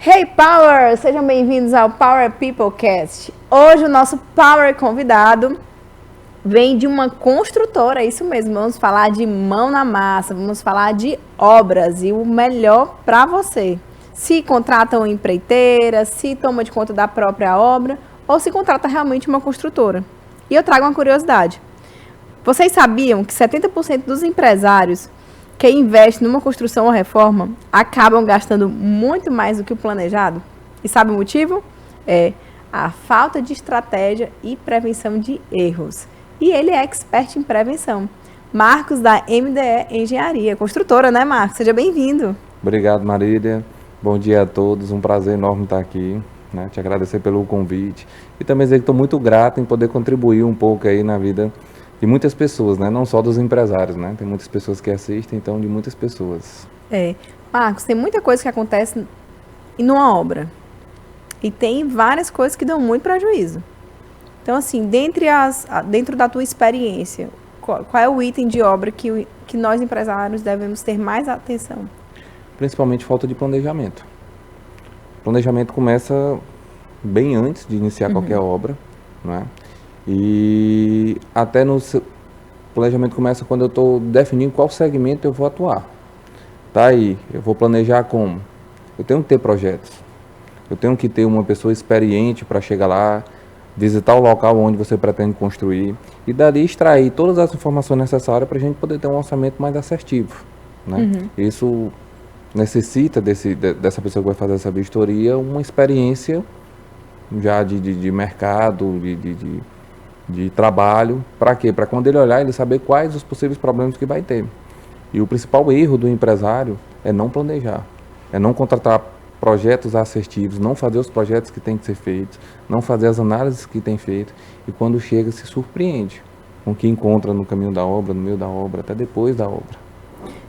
Hey Power! Sejam bem-vindos ao Power Peoplecast. Hoje o nosso Power convidado vem de uma construtora, isso mesmo, vamos falar de mão na massa, vamos falar de obras e o melhor para você. Se contrata uma empreiteira, se toma de conta da própria obra ou se contrata realmente uma construtora. E eu trago uma curiosidade. Vocês sabiam que 70% dos empresários que investem numa construção ou reforma acabam gastando muito mais do que o planejado? E sabe o motivo? É a falta de estratégia e prevenção de erros. E ele é expert em prevenção. Marcos, da MDE Engenharia, construtora, né, Marcos? Seja bem-vindo. Obrigado, Marília. Bom dia a todos. Um prazer enorme estar aqui, né? Te agradecer pelo convite. E também dizer que estou muito grato em poder contribuir um pouco aí na vida de muitas pessoas, né? Não só dos empresários, né? Tem muitas pessoas que assistem, então de muitas pessoas. Marcos, tem muita coisa que acontece numa obra. E tem várias coisas que dão muito prejuízo. Então, assim, dentro da tua experiência, qual é o item de obra que nós empresários devemos ter mais atenção? Principalmente falta de planejamento. O planejamento começa bem antes de iniciar qualquer obra, né? E até no planejamento começa quando eu estou definindo qual segmento eu vou atuar. Tá aí, eu vou planejar como? Eu tenho que ter projetos. Eu tenho que ter uma pessoa experiente para chegar lá, visitar o local onde você pretende construir e dali extrair todas as informações necessárias para a gente poder ter um orçamento mais assertivo, né? Isso necessita dessa pessoa que vai fazer essa vistoria uma experiência já de mercado, de trabalho. Para quê? Para quando ele olhar, ele saber quais os possíveis problemas que vai ter. E o principal erro do empresário é não planejar, é não contratar projetos assertivos, não fazer os projetos que têm que ser feitos, não fazer as análises que tem feito, e quando chega se surpreende com o que encontra no caminho da obra, no meio da obra, até depois da obra.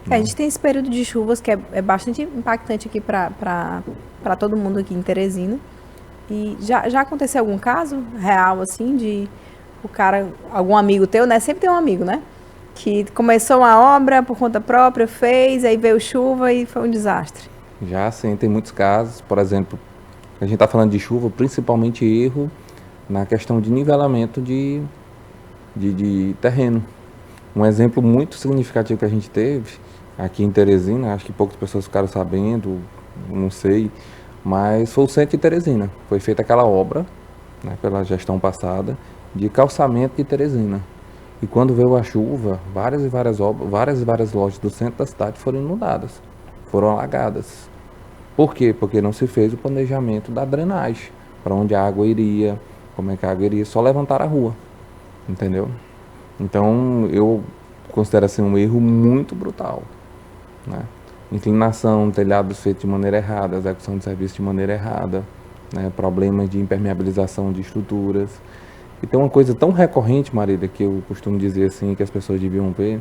A gente tem esse período de chuvas que é bastante impactante aqui para todo mundo aqui em Teresina. E já aconteceu algum caso real, assim, de o cara, algum amigo teu, né? Sempre tem um amigo, né? Que começou uma obra por conta própria, fez, aí veio chuva e foi um desastre. Já sim, tem muitos casos, por exemplo, a gente está falando de chuva, principalmente erro na questão de nivelamento de terreno. Um exemplo muito significativo que a gente teve aqui em Teresina, acho que poucas pessoas ficaram sabendo, não sei, mas foi o centro de Teresina. Foi feita aquela obra, né, pela gestão passada, de calçamento de Teresina. E quando veio a chuva, várias e várias lojas do centro da cidade foram inundadas, foram alagadas. Por quê? Porque não se fez o planejamento da drenagem, para onde a água iria, como é que a água iria, só levantar a rua, entendeu? Então, eu considero assim um erro muito brutal, né? Inclinação, telhados feitos de maneira errada, execução de serviço de maneira errada, né? Problemas de impermeabilização de estruturas. E tem uma coisa tão recorrente, Marília, que eu costumo dizer assim, que as pessoas deviam ver.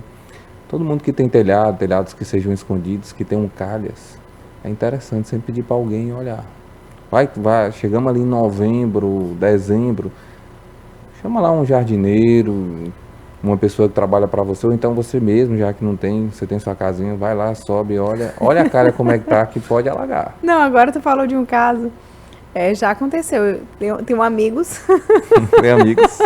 Todo mundo que tem telhados que sejam escondidos, que tenham calhas, é interessante sempre pedir para alguém olhar. Chegamos ali em novembro, dezembro, chama lá um jardineiro, uma pessoa que trabalha para você, ou então você mesmo, já que não tem, você tem sua casinha, vai lá, sobe, olha a cara como é que tá, que pode alagar. Não, agora tu falou de um caso. Já aconteceu. Eu tenho amigos Tem amigos,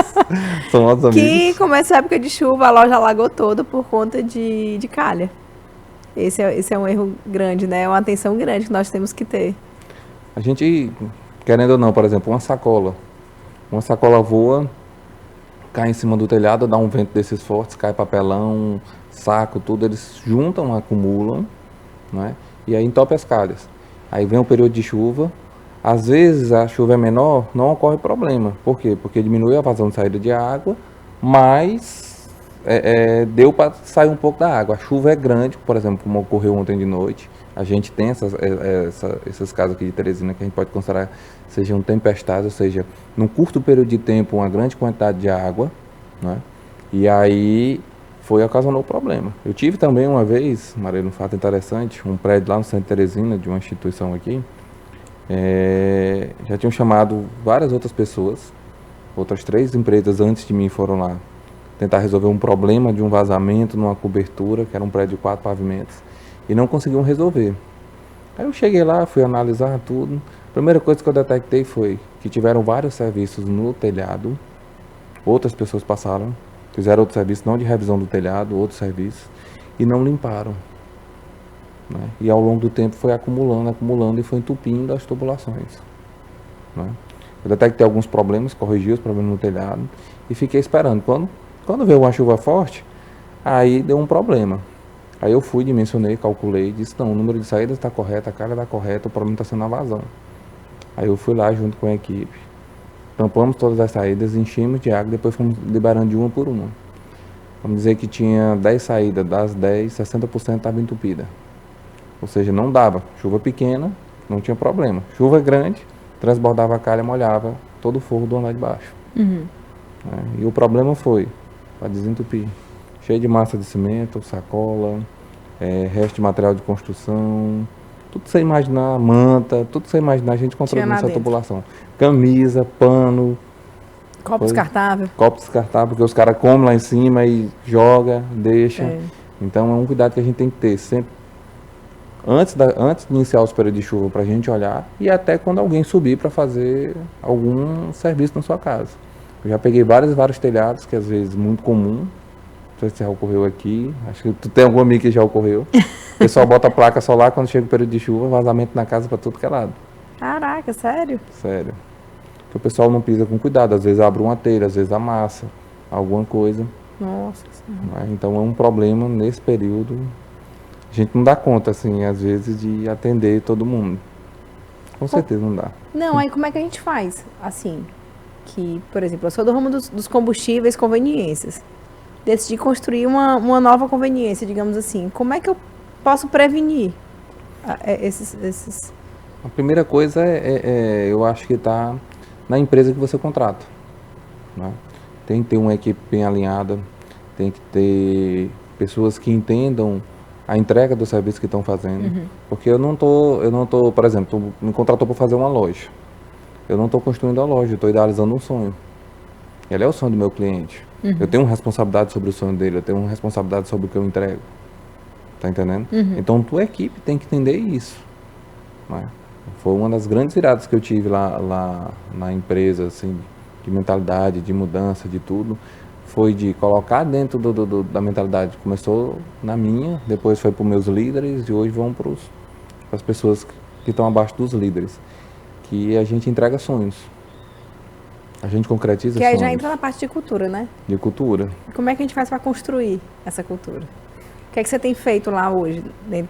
são nossos que amigos. começou a época de chuva, a loja alagou toda por conta de calha. Esse é um erro grande, né? É uma atenção grande que nós temos que ter. A gente, querendo ou não, por exemplo, uma sacola voa, cai em cima do telhado, dá um vento desses fortes, cai papelão, saco, tudo, eles juntam, acumulam, né? E aí entope as calhas. Aí vem o período de chuva, às vezes a chuva é menor, não ocorre problema. Por quê? Porque diminui a vazão de saída de água, mas deu para sair um pouco da água. A chuva é grande, por exemplo, como ocorreu ontem de noite. A gente tem esses casos aqui de Teresina que a gente pode considerar sejam tempestades, ou seja, num curto período de tempo, uma grande quantidade de água, né? E aí ocasionou o problema. Eu tive também uma vez, Maria, um fato interessante, um prédio lá no centro de Teresina, de uma instituição aqui, já tinham chamado várias outras pessoas, outras 3 empresas antes de mim foram lá tentar resolver um problema de um vazamento numa cobertura, que era um prédio de 4 pavimentos, e não conseguiam resolver. Aí eu cheguei lá, fui analisar tudo. A primeira coisa que eu detectei foi que tiveram vários serviços no telhado. Outras pessoas passaram, fizeram outro serviço, não de revisão do telhado, outro serviço, e não limparam. Né? E ao longo do tempo foi acumulando, acumulando e foi entupindo as tubulações. Né? Eu detectei alguns problemas, corrigi os problemas no telhado e fiquei esperando. Quando veio uma chuva forte, aí deu um problema. Aí eu fui, dimensionei, calculei, disse, não, o número de saídas está correto, a carga está correta, o problema está sendo a vazão. Aí eu fui lá junto com a equipe, tampamos todas as saídas, enchemos de água, depois fomos liberando de uma por uma. Vamos dizer que tinha 10 saídas, das 10, 60% estava entupida. Ou seja, não dava. Chuva pequena, não tinha problema. Chuva grande, transbordava a calha, molhava todo o forro do andar de baixo. Uhum. E o problema foi, para desentupir, cheio de massa de cimento, sacola, resto de material de construção, tudo sem imaginar, manta, tudo sem imaginar, a gente encontrou Tinha lá nessa dentro. tubulação. Camisa, pano, Copo Foi. descartável. copo descartável, porque os caras comem lá em cima e joga, deixa. É. Então é um cuidado que a gente tem que ter sempre antes de iniciar os períodos de chuva para a gente olhar e até quando alguém subir para fazer algum serviço na sua casa. Eu já peguei vários telhados, que às vezes é muito comum. Não sei se já ocorreu aqui. Acho que tu tem algum amigo que já ocorreu. O pessoal bota a placa solar quando chega o período de chuva, vazamento na casa para tudo que é lado. Caraca, sério? Sério. Porque o pessoal não pisa com cuidado. Às vezes abre uma telha, às vezes amassa alguma coisa. Nossa Senhora. Né? Então é um problema nesse período. A gente não dá conta, assim, às vezes, de atender todo mundo. Com certeza não dá. Não, aí como é que a gente faz? Assim, que, por exemplo, eu sou do ramo dos combustíveis, conveniências. Decidi construir uma nova conveniência, digamos assim. Como é que eu posso prevenir esses... A primeira coisa eu acho que está na empresa que você contrata. Né? Tem que ter uma equipe bem alinhada, tem que ter pessoas que entendam a entrega do serviço que estão fazendo. Porque eu não tô, por exemplo, tu me contratou para fazer uma loja. Eu não estou construindo a loja, eu estou idealizando um sonho. Ele é o sonho do meu cliente. Eu tenho uma responsabilidade sobre o sonho dele, eu tenho uma responsabilidade sobre o que eu entrego. Tá entendendo? Então, tua equipe tem que entender isso. Né? Foi uma das grandes viradas que eu tive lá na empresa, assim, de mentalidade, de mudança, de tudo. Foi de colocar dentro da mentalidade. Começou na minha, depois foi para os meus líderes e hoje vão para as pessoas que estão abaixo dos líderes. Que a gente entrega sonhos. A gente concretiza Que aí sonhos. já entra na parte de cultura, né? De cultura. Como é que a gente faz para construir essa cultura? O que é que você tem feito lá hoje,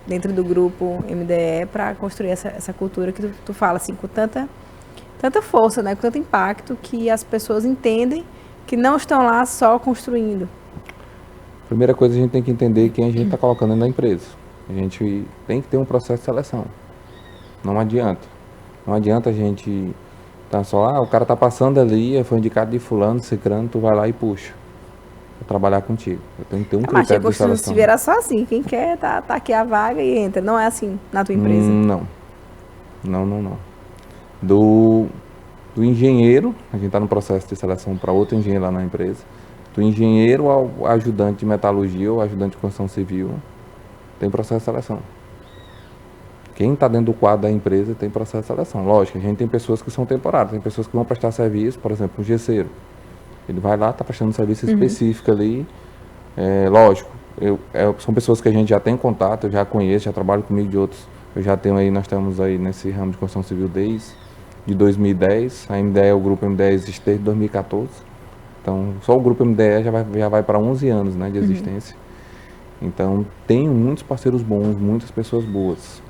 dentro do grupo MDE, para construir essa cultura que tu fala assim, com tanta força, né? Com tanto impacto, que as pessoas entendem que não estão lá só construindo. Primeira coisa, a gente tem que entender quem a gente está colocando dentro da empresa. A gente tem que ter um processo de seleção. Não adianta. Não adianta a gente tá só, o cara tá passando ali, foi indicado de fulano, cicrano, tu vai lá e puxa pra trabalhar contigo. Eu tenho que ter um Mas critério de costuma seleção. se virar só assim, quem quer tá aqui a vaga e entra. Não é assim na tua empresa? Não. Do engenheiro, a gente está no processo de seleção para outro engenheiro lá na empresa. Do engenheiro ao ajudante de metalurgia ou ajudante de construção civil, tem processo de seleção. Quem está dentro do quadro da empresa tem processo de seleção. Lógico, a gente tem pessoas que são temporárias, tem pessoas que vão prestar serviço, por exemplo, um gesseiro. Ele vai lá, está prestando serviço específico ali. Lógico, são pessoas que a gente já tem contato, eu já conheço, já trabalho comigo de outros. Eu já tenho aí, nós estamos aí nesse ramo de construção civil desde 2010. A MDE, o grupo MDE existe desde 2014. Então, só o grupo MDE já vai para 11 anos, né, de existência. Então, tem muitos parceiros bons, muitas pessoas boas.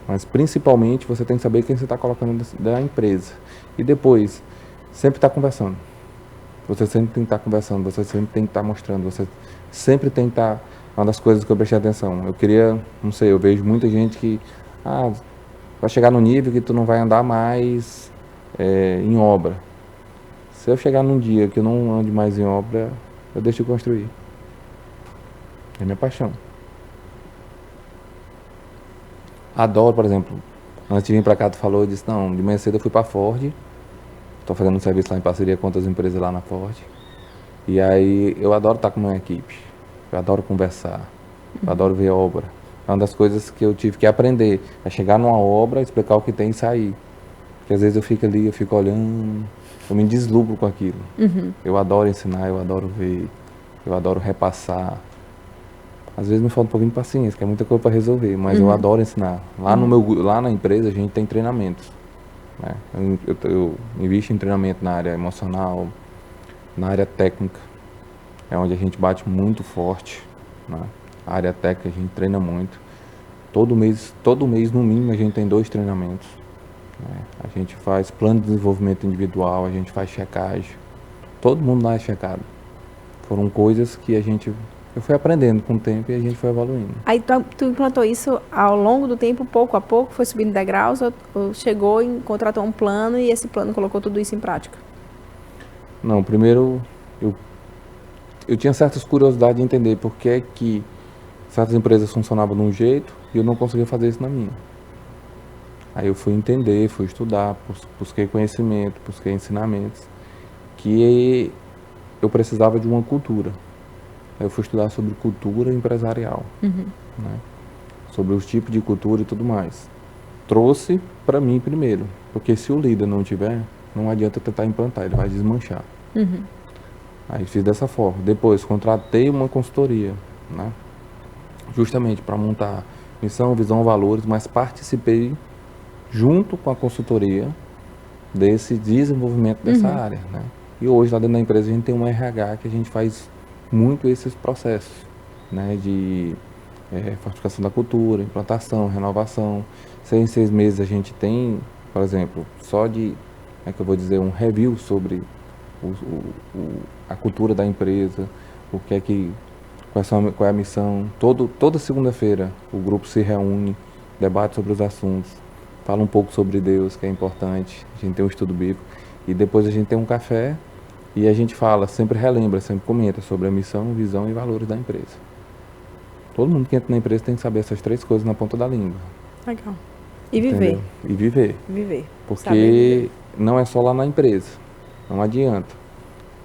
Mas, principalmente, você tem que saber quem você está colocando da empresa. E depois, sempre estar conversando. Você sempre tem que estar conversando, você sempre tem que estar mostrando, você sempre tem que estar... Uma das coisas que eu prestei atenção, eu queria, não sei, eu vejo muita gente que vai chegar no nível que tu não vai andar mais em obra. Se eu chegar num dia que eu não ande mais em obra, eu deixo de construir. É minha paixão. Adoro, por exemplo, antes de vir para cá tu falou, eu disse, não, de manhã cedo eu fui para Ford, estou fazendo um serviço lá em parceria com outras empresas lá na Ford, e aí eu adoro estar com a minha equipe, eu adoro conversar, eu adoro ver obra, É uma das coisas que eu tive que aprender, é chegar numa obra, explicar o que tem e sair. Porque às vezes eu fico ali, eu fico olhando, eu me deslumbro com aquilo. Eu adoro ensinar, eu adoro ver, eu adoro repassar. Às vezes me falta um pouquinho de paciência, que é muita coisa para resolver, mas eu adoro ensinar. Lá na empresa a gente tem treinamentos, né? Eu invisto em treinamento na área emocional, na área técnica, é onde a gente bate muito forte, né? A área técnica a gente treina muito. Todo mês no mínimo a gente tem 2 treinamentos, né? A gente faz plano de desenvolvimento individual, a gente faz checagem. Todo mundo lá é checado. Foram coisas que eu fui aprendendo com o tempo e a gente foi evoluindo. Aí tu implantou isso ao longo do tempo, pouco a pouco, foi subindo degraus, ou chegou e contratou um plano e esse plano colocou tudo isso em prática? Não, primeiro eu tinha certas curiosidades de entender por que que certas empresas funcionavam de um jeito e eu não conseguia fazer isso na minha. Aí eu fui entender, fui estudar, busquei conhecimento, busquei ensinamentos, que eu precisava de uma cultura. Aí eu fui estudar sobre cultura empresarial, né? Sobre os tipos de cultura e tudo mais. Trouxe para mim primeiro, porque se o líder não tiver, não adianta tentar implantar, ele vai desmanchar. Aí fiz dessa forma. Depois contratei uma consultoria, né? Justamente para montar missão, visão, valores, mas participei junto com a consultoria desse desenvolvimento dessa área, né? E hoje lá dentro da empresa a gente tem um RH que a gente faz muito esses processos, né? De fortificação da cultura, implantação, renovação. 6 meses a gente tem, por exemplo, só de, como é que eu vou dizer, um review sobre a cultura da empresa, o que é que, qual é a missão. Toda segunda-feira o grupo se reúne, debate sobre os assuntos, fala um pouco sobre Deus, que é importante, a gente tem um estudo bíblico, e depois a gente tem um café e a gente fala, sempre relembra, sempre comenta sobre a missão, visão e valores da empresa. Todo mundo que entra na empresa tem que saber essas 3 coisas na ponta da língua. Legal. E viver. Entendeu? E viver. Viver. Porque Saber viver. não é só lá na empresa, não adianta.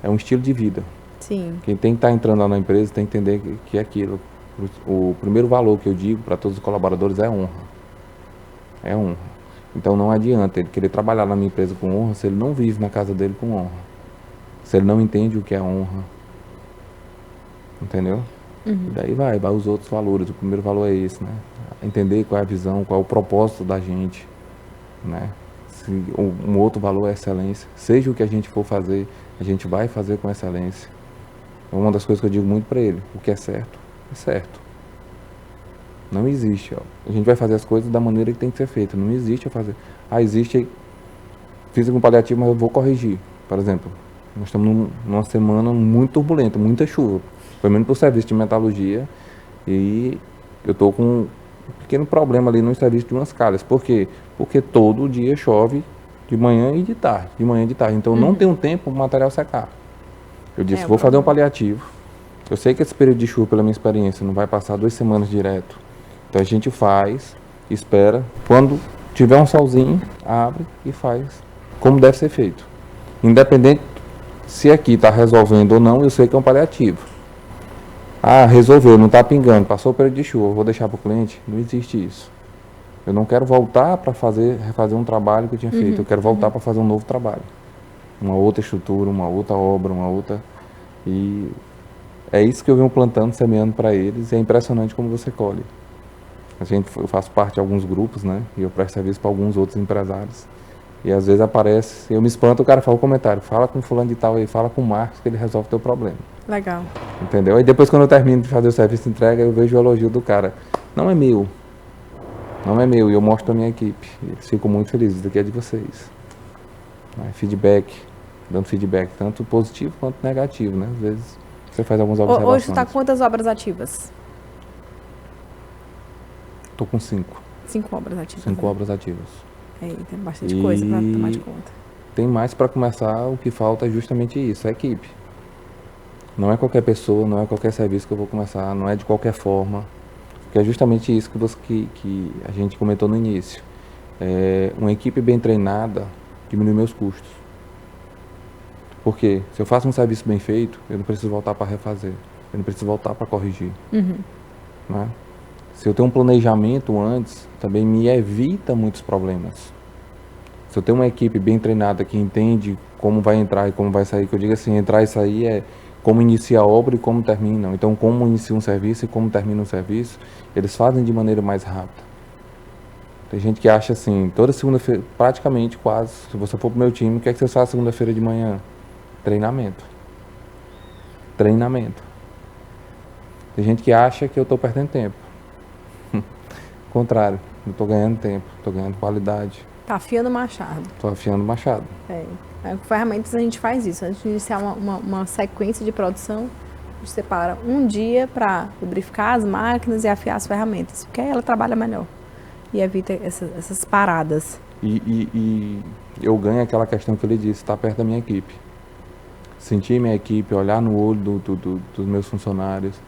É um estilo de vida. Sim. Quem tem que estar entrando lá na empresa tem que entender que é aquilo. O primeiro valor que eu digo para todos os colaboradores é honra. É honra. Então não adianta ele querer trabalhar na minha empresa com honra se ele não vive na casa dele com honra. Se ele não entende o que é honra. Entendeu? E daí vai os outros valores. O primeiro valor é esse, né? Entender qual é a visão, qual é o propósito da gente, né? Um outro valor é excelência. Seja o que a gente for fazer, a gente vai fazer com excelência. É uma das coisas que eu digo muito para ele. O que é certo. Não existe, ó. A gente vai fazer as coisas da maneira que tem que ser feita. Não existe eu fazer. Existe, fiz um paliativo, mas eu vou corrigir. Por exemplo, nós estamos numa semana muito turbulenta, muita chuva. Pelo menos para o serviço de metalurgia. E eu estou com um pequeno problema ali no serviço de umas calhas. Por quê? Porque todo dia chove de manhã e de tarde. Então não tem um tempo para o material secar. Eu disse, vou fazer um paliativo. Eu sei que esse período de chuva, pela minha experiência, não vai passar 2 semanas direto. Então a gente faz, espera. Quando tiver um solzinho, abre e faz como deve ser feito. Independente se aqui está resolvendo ou não, eu sei que é um paliativo. Resolveu, não está pingando, passou o período de chuva, vou deixar para o cliente. Não existe isso. Eu não quero voltar para refazer um trabalho que eu tinha feito. Eu quero voltar para fazer um novo trabalho. Uma outra estrutura, uma outra obra, uma outra... E é isso que eu venho plantando, semeando para eles. E é impressionante como você colhe. Eu faço parte de alguns grupos, né? E eu presto serviço para alguns outros empresários. E às vezes aparece, eu me espanto, o cara fala um comentário, fala com fulano de tal aí, fala com o Marcos que ele resolve o teu problema. Legal. Entendeu? E depois quando eu termino de fazer o serviço de entrega, eu vejo o elogio do cara. Não é meu, e eu mostro a minha equipe. E eles ficam muito felizes, daqui é de vocês. Feedback, dando feedback, tanto positivo quanto negativo, né? Às vezes você faz algumas observações. Hoje tu está com quantas obras ativas? Estou com 5. 5 obras ativas. 5 obras ativas. Tem bastante coisa para tomar de conta. Tem mais para começar, o que falta é justamente isso, a equipe. Não é qualquer pessoa, não é qualquer serviço que eu vou começar, não é de qualquer forma. Porque é justamente isso que a gente comentou no início. Uma equipe bem treinada diminui meus custos. Porque se eu faço um serviço bem feito, eu não preciso voltar para refazer, eu não preciso voltar para corrigir. Né? Se eu tenho um planejamento antes, também me evita muitos problemas. Se eu tenho uma equipe bem treinada que entende como vai entrar e como vai sair, que eu digo assim, entrar e sair é como inicia a obra e como termina. Então, como inicia um serviço e como termina um serviço, eles fazem de maneira mais rápida. Tem gente que acha assim, toda segunda-feira, praticamente quase, se você for pro meu time, o que é que você faz segunda-feira de manhã? Treinamento. Treinamento. Tem gente que acha que eu estou perdendo tempo. Contrário, eu estou ganhando tempo, estou ganhando qualidade. Tá afiando o machado. Estou afiando o machado. Com ferramentas a gente faz isso. Antes de iniciar uma sequência de produção, a gente separa um dia para lubrificar as máquinas e afiar as ferramentas, porque aí ela trabalha melhor e evita essas paradas. E eu ganho aquela questão que ele disse, estar perto da minha equipe. Sentir minha equipe, olhar no olho dos meus funcionários,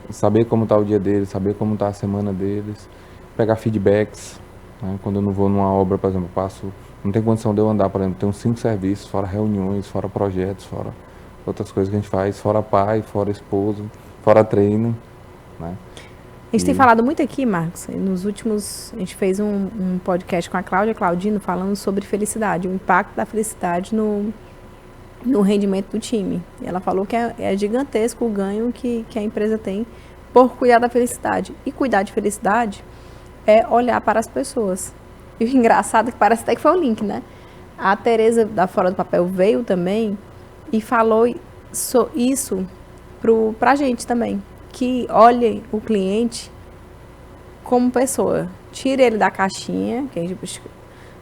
saber como está o dia deles, saber como está a semana deles, pegar feedbacks. Né? Quando eu não vou numa obra, por exemplo, não tem condição de eu andar, por exemplo, tenho 5 serviços, fora reuniões, fora projetos, fora outras coisas que a gente faz, fora pai, fora esposo, fora treino. Né? A gente tem falado muito aqui, Marcos, nos últimos, a gente fez um podcast com a Cláudia Claudino falando sobre felicidade, o impacto da felicidade no rendimento do time. E ela falou que é gigantesco o ganho que a empresa tem por cuidar da felicidade. E cuidar de felicidade é olhar para as pessoas. E o engraçado é que parece até que foi o link, né? A Tereza da Fora do Papel veio também e falou isso pra gente também. Que olhe o cliente como pessoa. Tire ele da caixinha, que a gente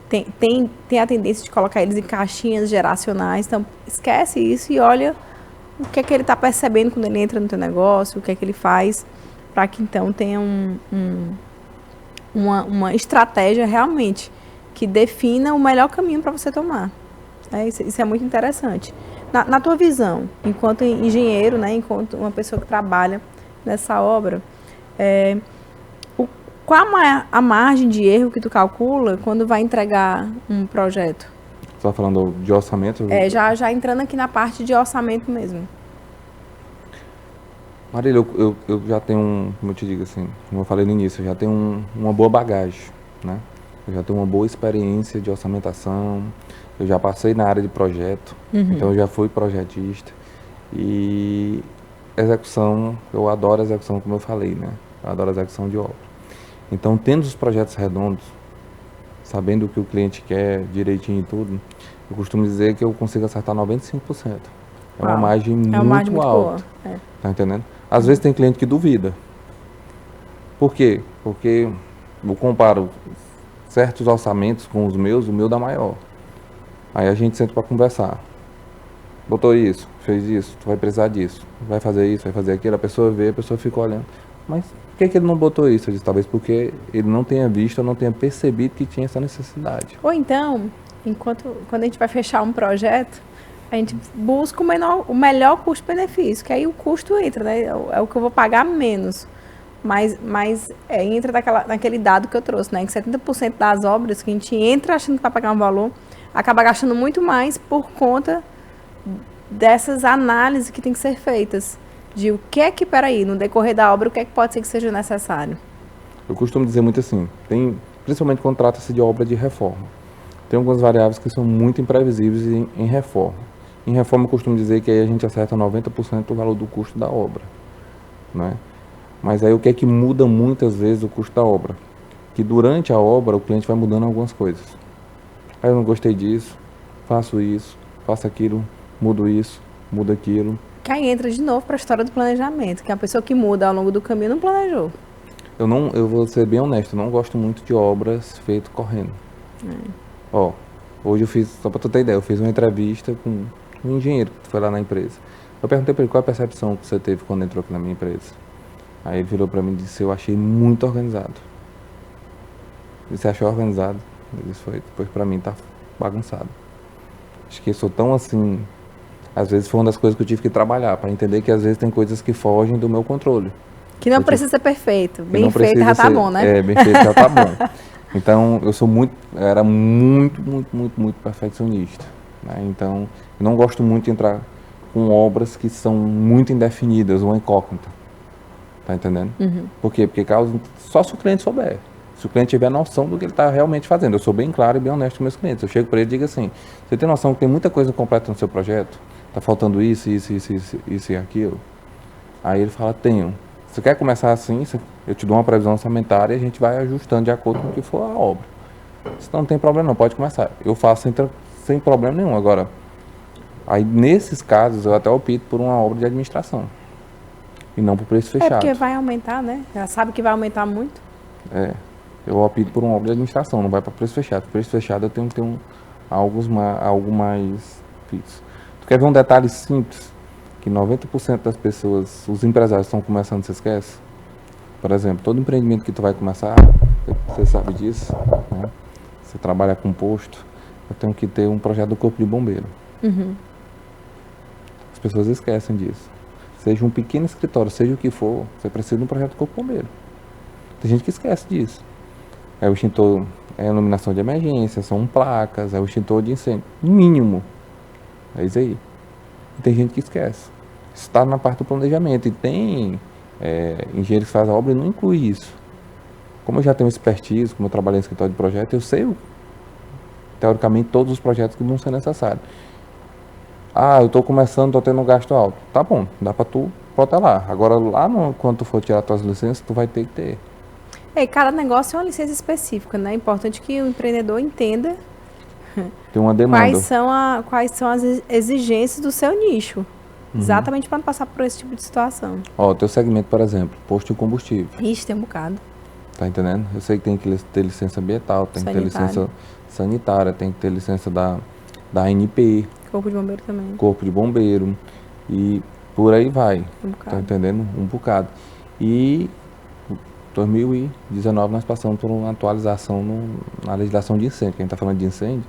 tem a tendência de colocar eles em caixinhas geracionais. Então, esquece isso e olha o que é que ele está percebendo quando ele entra no teu negócio, o que é que ele faz, para que então tenha uma estratégia realmente que defina o melhor caminho para você tomar. Isso é muito interessante. Na tua visão, enquanto engenheiro, né, enquanto uma pessoa que trabalha nessa obra, qual a margem de erro que tu calcula quando vai entregar um projeto? Você está falando de orçamento? Já entrando aqui na parte de orçamento mesmo. Marília, eu já tenho, como eu te digo assim, como eu falei no início, eu já tenho uma boa bagagem, né? Eu já tenho uma boa experiência de orçamentação, eu já passei na área de projeto, então eu já fui projetista. E execução, eu adoro execução, como eu falei, né? Eu adoro execução de obra. Então, tendo os projetos redondos, sabendo o que o cliente quer direitinho e tudo, eu costumo dizer que eu consigo acertar 95%. É uma margem muito alta. Boa. Tá entendendo? Às vezes tem cliente que duvida. Por quê? Porque eu comparo certos orçamentos com os meus, o meu dá maior. Aí a gente senta para conversar. Botou isso, fez isso, tu vai precisar disso, vai fazer isso, vai fazer aquilo, a pessoa vê, a pessoa fica olhando. Mas por que ele não botou isso? Eu disse, talvez porque ele não tenha visto ou não tenha percebido que tinha essa necessidade. Ou então, quando a gente vai fechar um projeto, a gente busca o melhor custo-benefício, que aí o custo entra, né? É o que eu vou pagar menos. Mas entra naquele dado que eu trouxe, né? Que 70% das obras que a gente entra achando que vai pagar um valor, acaba gastando muito mais por conta dessas análises que tem que ser feitas. De o que é que, peraí, no decorrer da obra, o que é que pode ser que seja necessário? Eu costumo dizer muito assim, principalmente quando trata-se de obra de reforma. Tem algumas variáveis que são muito imprevisíveis em reforma. Em reforma eu costumo dizer que aí a gente acerta 90% do valor do custo da obra, né? Mas aí o que é que muda muitas vezes o custo da obra? Que durante a obra o cliente vai mudando algumas coisas. Aí eu não gostei disso, faço isso, faço aquilo, mudo isso, mudo aquilo. Que aí entra de novo para a história do planejamento, que a pessoa que muda ao longo do caminho não planejou. Eu vou ser bem honesto, eu não gosto muito de obras feitas correndo. Ó, hoje eu fiz, só para tu ter ideia, eu fiz uma entrevista com um engenheiro que foi lá na empresa. Eu perguntei para ele qual a percepção que você teve quando entrou aqui na minha empresa. Aí ele virou para mim e disse, eu achei muito organizado. Você achou organizado? Ele disse, pois para mim tá bagunçado. Acho que eu sou tão assim, às vezes foi uma das coisas que eu tive que trabalhar, para entender que às vezes tem coisas que fogem do meu controle. Que não precisa ser perfeito, bem feito já tá bom, né? Bem feito já tá bom. Então, era muito perfeccionista, né? Então, eu não gosto muito de entrar com obras que são muito indefinidas ou incógnitas. Tá entendendo? Por quê? Porque causa só se o cliente souber. Se o cliente tiver noção do que ele está realmente fazendo. Eu sou bem claro e bem honesto com meus clientes. Eu chego para ele e digo assim, você tem noção que tem muita coisa completa no seu projeto? Está faltando isso e aquilo? Aí ele fala, tenho. Você quer começar assim? Eu te dou uma previsão orçamentária e a gente vai ajustando de acordo com o que for a obra. Se não tem problema não, pode começar. Eu faço sem problema nenhum. Agora, aí nesses casos eu até opto por uma obra de administração. E não por preço fechado. É porque vai aumentar, né? Já sabe que vai aumentar muito. Eu opto por uma obra de administração, não vai para preço fechado. Preço fechado eu tenho que ter algo mais fixo. Tu quer ver um detalhe simples? Que 90% das pessoas, os empresários estão começando, você esquece? Por exemplo, todo empreendimento que tu vai começar, você sabe disso, né? Você trabalha com posto, eu tenho que ter um projeto do Corpo de Bombeiro. As pessoas esquecem disso. Seja um pequeno escritório, seja o que for, você precisa de um projeto do Corpo de Bombeiro. Tem gente que esquece disso. É o extintor, é a iluminação de emergência, são placas, é o extintor de incêndio. Mínimo. É isso aí. E tem gente que esquece. Isso está na parte do planejamento. E tem engenheiros que fazem a obra e não inclui isso. Como eu já tenho expertise, como eu trabalhei em escritório de projeto, eu sei, teoricamente, todos os projetos que vão ser necessários. Eu estou começando, estou tendo um gasto alto. Tá bom, dá para tu protelar. Agora, quando tu for tirar tuas licenças, tu vai ter que ter. Cada negócio é uma licença específica, né? É importante que o empreendedor entenda Tem uma demanda. quais são as exigências do seu nicho. Exatamente para não passar por esse tipo de situação. Teu segmento, por exemplo, posto de combustível. Ixi, tem um bocado. Tá entendendo? Eu sei que tem que ter licença ambiental, tem que ter licença sanitária, tem que ter licença da ANP. Corpo de bombeiro também. Corpo de bombeiro. E por aí vai. Um bocado. Tá entendendo? Um bocado. E 2019 nós passamos por uma atualização na legislação de incêndio, que a gente está falando de incêndio,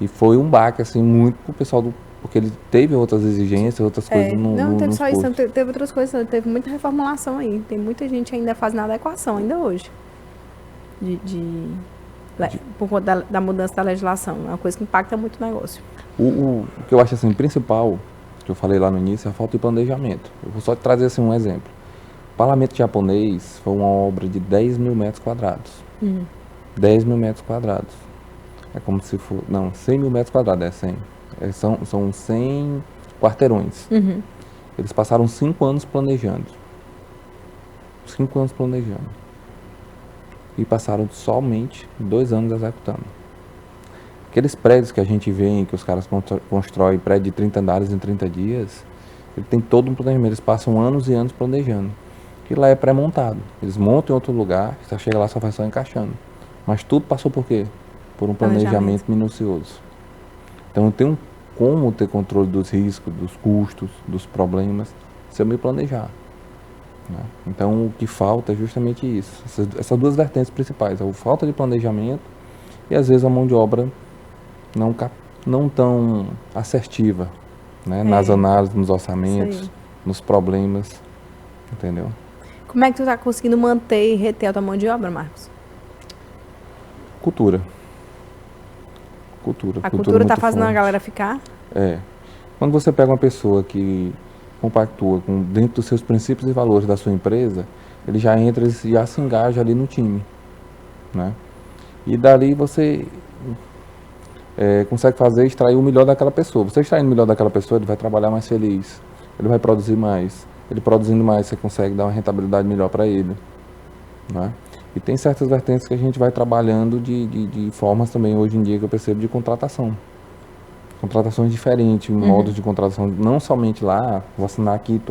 e foi um baque, assim, muito pro pessoal porque ele teve outras exigências, outras coisas Não teve só isso, postos. teve outras coisas, teve muita reformulação aí. Tem muita gente ainda fazendo adequação ainda hoje. Por conta da mudança da legislação. É uma coisa que impacta muito o negócio. O que eu acho assim, principal, que eu falei lá no início, é a falta de planejamento. Eu vou só te trazer assim, um exemplo. O parlamento japonês foi uma obra de 10 mil metros quadrados. 10 mil metros quadrados. É como se for... Não, 100 mil metros quadrados, é 100. São 100 quarteirões. Eles passaram 5 anos planejando. 5 anos planejando. E passaram somente 2 anos executando. Aqueles prédios que a gente vê, em que os caras constroem prédio de 30 andares em 30 dias, ele tem todo um planejamento. Eles passam anos e anos planejando. E lá é pré-montado. Eles montam em outro lugar, você chega lá, só vai só encaixando. Mas tudo passou por quê? Por um planejamento minucioso. Então eu tenho como ter controle dos riscos, dos custos, dos problemas, se eu me planejar. Né? Então o que falta é justamente isso. Essas duas vertentes principais. A falta de planejamento e às vezes a mão de obra não tão assertiva, né? Nas análises, nos orçamentos, nos problemas. Entendeu? Como é que tu tá conseguindo manter e reter a tua mão de obra, Marcos? Cultura. A cultura tá fazendo a galera ficar? Quando você pega uma pessoa que compactua dentro dos seus princípios e valores da sua empresa, ele já entra e já se engaja ali no time. Né? E dali você consegue extrair o melhor daquela pessoa. Você extraindo o melhor daquela pessoa, ele vai trabalhar mais feliz, ele vai produzir mais. Ele produzindo mais, você consegue dar uma rentabilidade melhor para ele. Né? E tem certas vertentes que a gente vai trabalhando de formas também, hoje em dia, que eu percebo, de contratação. Contratações diferentes, modos de contratação, não somente lá, vou assinar aqui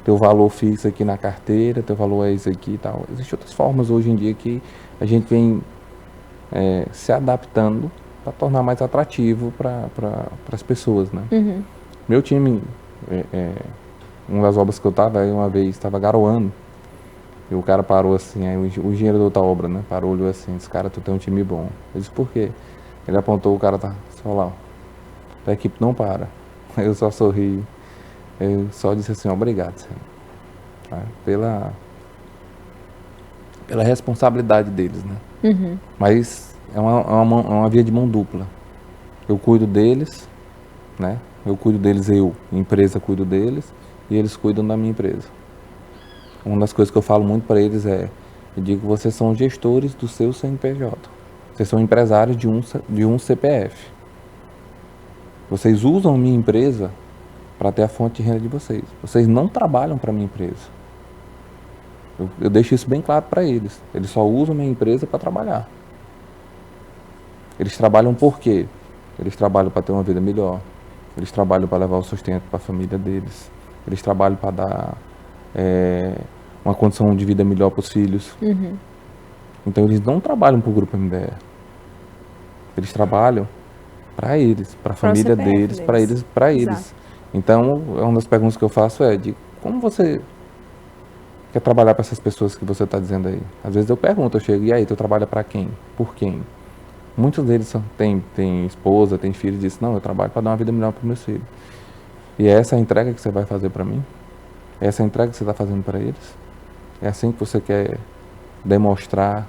teu valor fixo aqui na carteira, teu valor é esse aqui e tal. Existem outras formas hoje em dia que a gente vem se adaptando para tornar mais atrativo para as pessoas. Né? Meu time, uma das obras que eu estava, uma vez estava garoando, e o cara parou assim, aí o engenheiro da outra obra, né, parou, olhou assim, esse cara, tu tem um time bom. Eu disse, por quê? Ele apontou, o cara tá só lá, a equipe não para. Eu só sorri, eu só disse assim, obrigado, senhor, tá? Pela responsabilidade deles, né. Mas é uma via de mão dupla. Eu cuido deles, né, empresa cuido deles, e eles cuidam da minha empresa. Uma das coisas que eu falo muito para eles eu digo que vocês são gestores do seu CNPJ. Vocês são empresários de um CPF. Vocês usam a minha empresa para ter a fonte de renda de vocês. Vocês não trabalham para a minha empresa. Eu deixo isso bem claro para eles. Eles só usam a minha empresa para trabalhar. Eles trabalham por quê? Eles trabalham para ter uma vida melhor. Eles trabalham para levar o sustento para a família deles. Eles trabalham para dar uma condição de vida melhor para os filhos. Uhum. Então eles não trabalham para o Grupo MDE. Eles trabalham para eles, para a família deles, para eles. Então, uma das perguntas que eu faço de como você quer trabalhar para essas pessoas que você está dizendo aí? Às vezes eu pergunto, eu chego, e aí, tu trabalha para quem? Por quem? Muitos deles têm esposa, têm filhos, e dizem, não, eu trabalho para dar uma vida melhor para meus filhos. E é essa a entrega que você vai fazer para mim? É essa a entrega que você está fazendo para eles? É assim que você quer demonstrar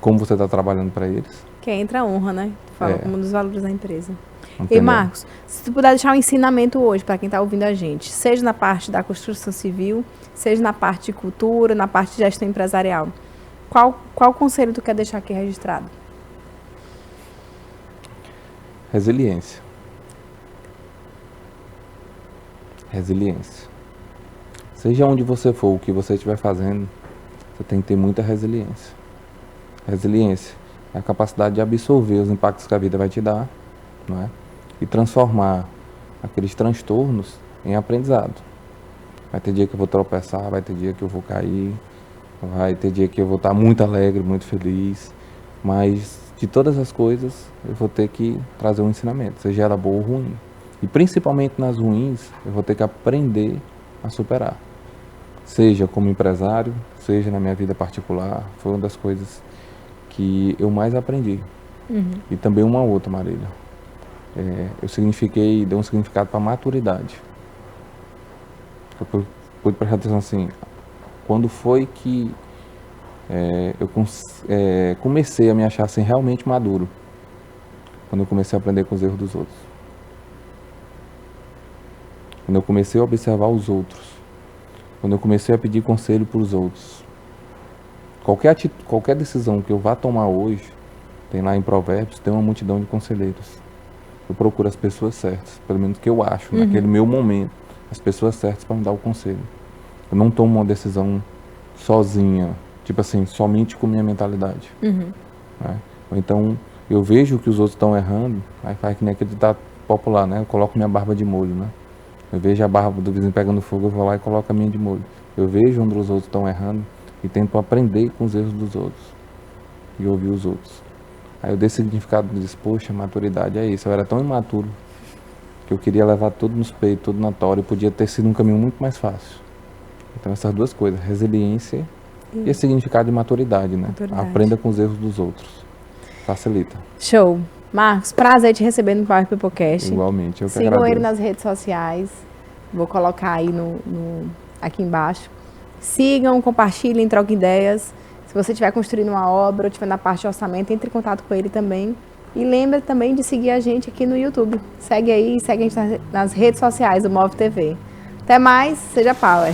como você está trabalhando para eles? Que entra a honra, né? Tu fala como um dos valores da empresa. Entendeu? E Marcos, se tu puder deixar um ensinamento hoje para quem está ouvindo a gente, seja na parte da construção civil, seja na parte de cultura, na parte de gestão empresarial, qual conselho tu quer deixar aqui registrado? Resiliência. Resiliência. Seja onde você for, o que você estiver fazendo, você tem que ter muita resiliência. Resiliência é a capacidade de absorver os impactos que a vida vai te dar, não é? E transformar aqueles transtornos em aprendizado. Vai ter dia que eu vou tropeçar, vai ter dia que eu vou cair, vai ter dia que eu vou estar muito alegre, muito feliz, mas de todas as coisas eu vou ter que trazer um ensinamento, seja ela boa ou ruim. E principalmente nas ruins, eu vou ter que aprender a superar. Seja como empresário, seja na minha vida particular, foi uma das coisas que eu mais aprendi. Uhum. E também uma outra, Marília. Eu dei um significado para maturidade. Eu pude prestar atenção assim, quando foi que eu comecei a me achar assim, realmente maduro? Quando eu comecei a aprender com os erros dos outros. Quando eu comecei a observar os outros. Quando eu comecei a pedir conselho para os outros. Qualquer decisão que eu vá tomar hoje, tem lá em Provérbios, tem uma multidão de conselheiros. Eu procuro as pessoas certas, pelo menos que eu acho, naquele meu momento, as pessoas certas para me dar o conselho. Eu não tomo uma decisão sozinha, tipo assim, somente com minha mentalidade. Uhum. Né? Ou então, eu vejo que os outros estão errando, aí faz que nem aquele ditado popular, né? Eu coloco minha barba de molho, né? Eu vejo a barba do vizinho pegando fogo, eu vou lá e coloco a minha de molho. Eu vejo onde os outros estão errando e tento aprender com os erros dos outros. E ouvir os outros. Aí eu dei significado e disse, poxa, maturidade é isso. Eu era tão imaturo que eu queria levar tudo nos peitos, tudo na tora, e podia ter sido um caminho muito mais fácil. Então essas duas coisas, resiliência e esse significado de maturidade, né? Maturidade. Aprenda com os erros dos outros. Facilita. Show. Marcos, prazer te receber no Power Peoplecast. Igualmente, eu que Sigam agradeço. ele nas redes sociais. Vou colocar aí aqui embaixo. Sigam, compartilhem, troquem ideias. Se você estiver construindo uma obra ou estiver na parte de orçamento, entre em contato com ele também. E lembre também de seguir a gente aqui no YouTube. Segue aí, segue a gente nas redes sociais do Move TV. Até mais, seja Power!